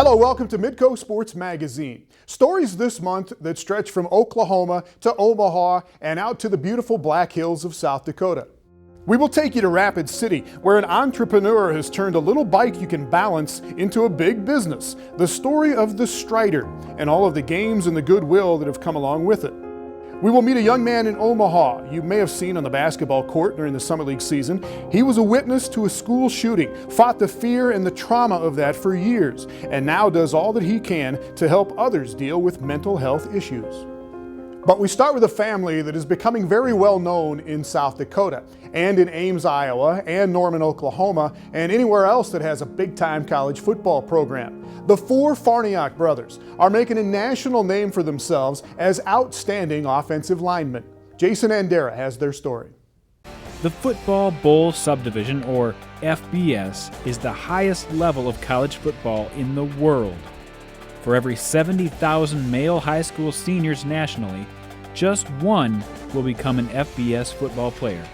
Hello, welcome to Midco Sports Magazine. Stories this month that stretch from Oklahoma to Omaha and out to the beautiful Black Hills of South Dakota. We will take you to Rapid City, where an entrepreneur has turned a little bike you can balance into a big business. The story of the Strider and all of the games and the goodwill that have come along with it. We will meet a young man in Omaha you may have seen on the basketball court during the Summer League season. He was a witness to a school shooting, fought the fear and the trauma of that for years, and now does all that he can to help others deal with mental health issues. But we start with a family that is becoming very well known in South Dakota, and in Ames, Iowa, and Norman, Oklahoma, and anywhere else that has a big-time college football program. The four Farniok brothers are making a national name for themselves as outstanding offensive linemen. Jason Andera has their story. The Football Bowl Subdivision, or FBS, is the highest level of college football in the world. For every 70,000 male high school seniors nationally, just one will become an FBS football player.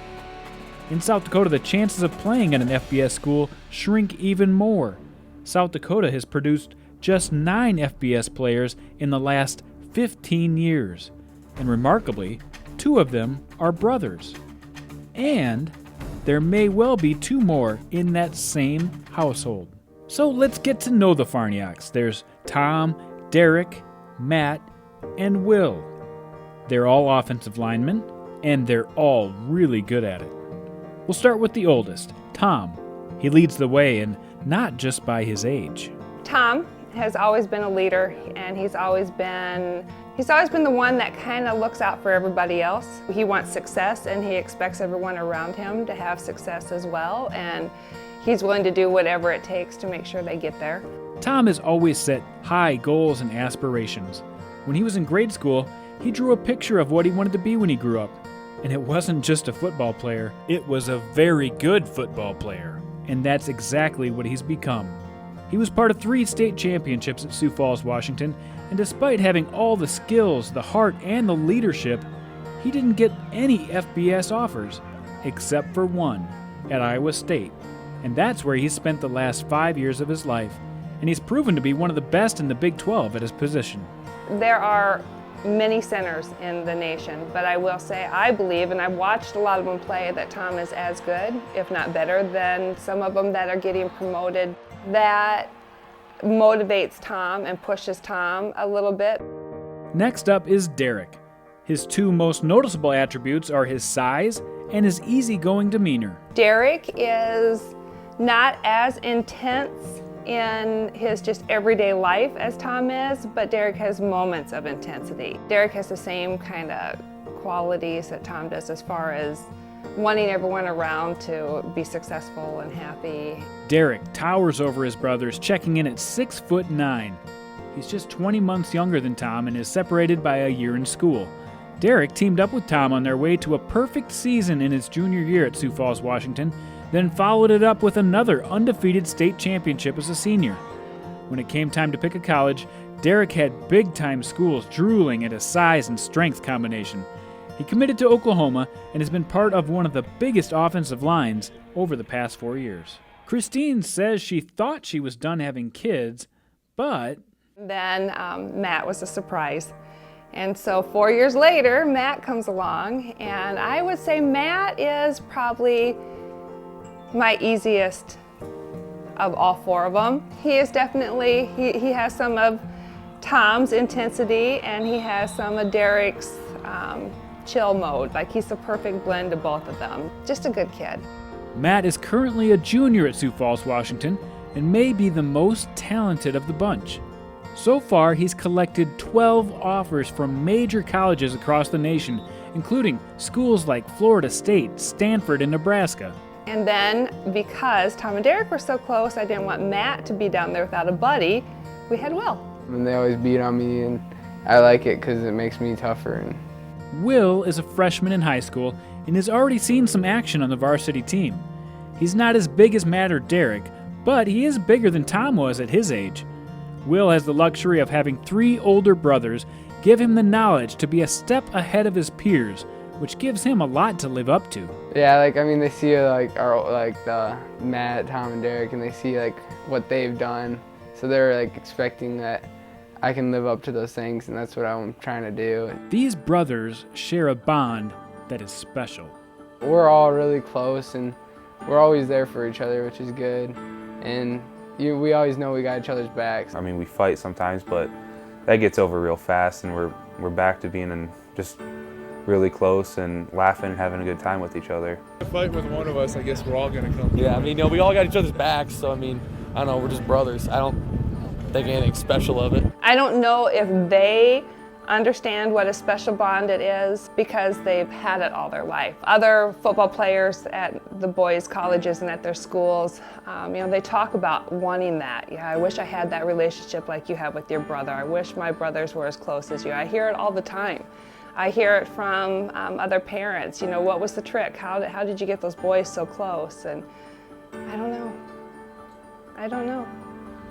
In South Dakota, the chances of playing at an FBS school shrink even more. South Dakota has produced just 9 FBS players in the last 15 years, and remarkably, 2 of them are brothers. And there may well be 2 more in that same household. So let's get to know the Farnioks. There's Tom, Derek, Matt, and Will. They're all offensive linemen, and they're all really good at it. We'll start with the oldest, Tom. He leads the way, and not just by his age. Tom has always been a leader, and he's always been the one that kind of looks out for everybody else. He wants success, and he expects everyone around him to have success as well, and he's willing to do whatever it takes to make sure they get there. Tom has always set high goals and aspirations. When he was in grade school, he drew a picture of what he wanted to be when he grew up. And it wasn't just a football player, it was a very good football player. And that's exactly what he's become. He was part of 3 state championships at Sioux Falls, Washington, and despite having all the skills, the heart, and the leadership, he didn't get any FBS offers, except for one, at Iowa State. And that's where he's spent the last 5 years of his life, and he's proven to be one of the best in the Big 12 at his position. There are many centers in the nation, but I will say I believe, and I've watched a lot of them play, that Tom is as good, if not better, than some of them that are getting promoted. That motivates Tom and pushes Tom a little bit. Next up is Derek. His 2 most noticeable attributes are his size and his easygoing demeanor. Derek is not as intense in his just everyday life as Tom is, but Derek has moments of intensity. Derek has the same kind of qualities that Tom does as far as wanting everyone around to be successful and happy. Derek towers over his brothers, checking in at 6'9". He's just 20 months younger than Tom and is separated by a year in school. Derek teamed up with Tom on their way to a perfect season in his junior year at Sioux Falls, Washington, then followed it up with another undefeated state championship as a senior. When it came time to pick a college, Derek had big-time schools drooling at his size and strength combination. He committed to Oklahoma and has been part of one of the biggest offensive lines over the past 4 years. Christine says she thought she was done having kids, but then Matt was a surprise. And so 4 years later, Matt comes along, and I would say Matt is probably my easiest of all 4 of them. He is definitely, he has some of Tom's intensity, and he has some of Derek's chill mode. Like, he's the perfect blend of both of them. Just a good kid. Matt is currently a junior at Sioux Falls, Washington, and may be the most talented of the bunch. So far, he's collected 12 offers from major colleges across the nation, including schools like Florida State, Stanford, and Nebraska. And then, because Tom and Derek were so close, I didn't want Matt to be down there without a buddy. We had Will. And they always beat on me, and I like it because it makes me tougher. Will is a freshman in high school and has already seen some action on the varsity team. He's not as big as Matt or Derek, but he is bigger than Tom was at his age. Will has the luxury of having 3 older brothers give him the knowledge to be a step ahead of his peers, which gives him a lot to live up to. Yeah, they see the Matt, Tom, and Derek, and they see what they've done, So they're like expecting that I can live up to those things, and that's what I'm trying to do. These brothers share a bond that is special. We're all really close, and we're always there for each other, which is good. And we always know we got each other's backs. I mean, we fight sometimes, but that gets over real fast, and we're back to being just really close and laughing and having a good time with each other. To fight with one of us, I guess we're all gonna come. Yeah, I mean, we all got each other's backs, so I mean, I don't know, we're just brothers. I don't think anything special of it. I don't know if they understand what a special bond it is because they've had it all their life. Other football players at the boys' colleges and at their schools, they talk about wanting that. Yeah, I wish I had that relationship like you have with your brother. I wish my brothers were as close as you. I hear it all the time. I hear it from other parents. What was the trick? How did you get those boys so close? And I don't know. I don't know.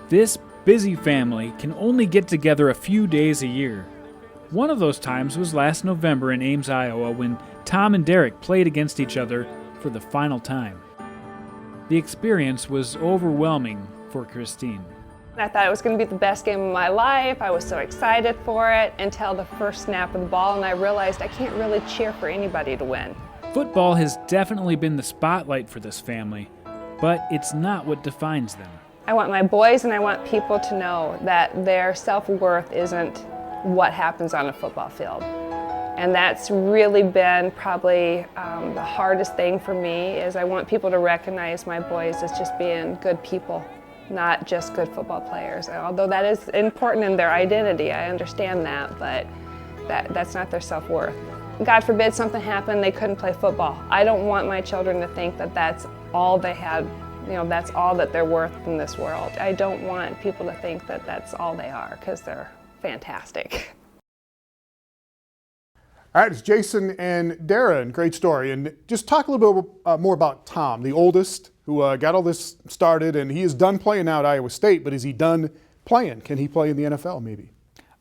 This busy family can only get together a few days a year. One of those times was last November in Ames, Iowa, when Tom and Derek played against each other for the final time. The experience was overwhelming for Christine. I thought it was going to be the best game of my life. I was so excited for it until the first snap of the ball, and I realized I can't really cheer for anybody to win. Football has definitely been the spotlight for this family, but it's not what defines them. I want my boys and I want people to know that their self-worth isn't what happens on a football field. And that's really been probably the hardest thing for me is I want people to recognize my boys as just being good people, not just good football players. Although that is important in their identity, I understand that, but that's not their self-worth. God forbid something happened, they couldn't play football. I don't want my children to think that that's all they had, that's all that they're worth in this world. I don't want people to think that that's all they are, because they're fantastic. All right, it's Jason and Darren. Great story. And just talk a little bit more about Tom, the oldest, who got all this started, and he is done playing now at Iowa State, but is he done playing? Can he play in the NFL maybe?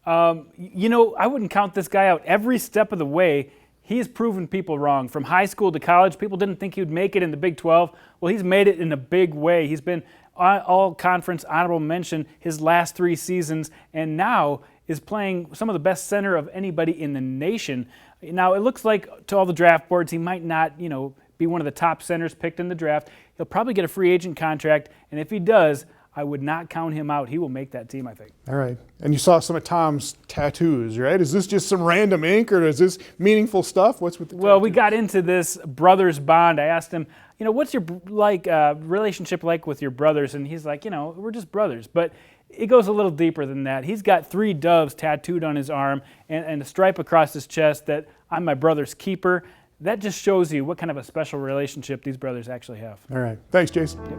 I wouldn't count this guy out. Every step of the way, he's proven people wrong. From high school to college, people didn't think he would make it in the Big 12. Well, he's made it in a big way. He's been all-conference honorable mention his last 3 seasons, and now is playing some of the best center of anybody in the nation. Now, it looks like to all the draft boards, he might not, be one of the top centers picked in the draft. He'll probably get a free agent contract, and if he does, I would not count him out. He will make that team, I think. All right. And you saw some of Tom's tattoos, right? Is this just some random ink, or is this meaningful stuff? What's with the tattoos? Well, we got into this brothers bond. I asked him, what's your relationship like with your brothers? And he's like, we're just brothers. But it goes a little deeper than that. He's got 3 doves tattooed on his arm and a stripe across his chest that I'm my brother's keeper. That just shows you what kind of a special relationship these brothers actually have. All right. Thanks, Jason. Yep.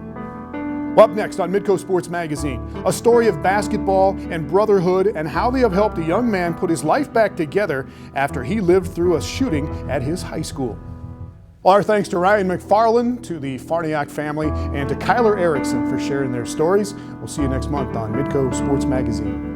Well, up next on Midco Sports Magazine, a story of basketball and brotherhood and how they have helped a young man put his life back together after he lived through a shooting at his high school. Well, our thanks to Ryan McFarland, to the Farniok family, and to Kyler Erickson for sharing their stories. We'll see you next month on Midco Sports Magazine.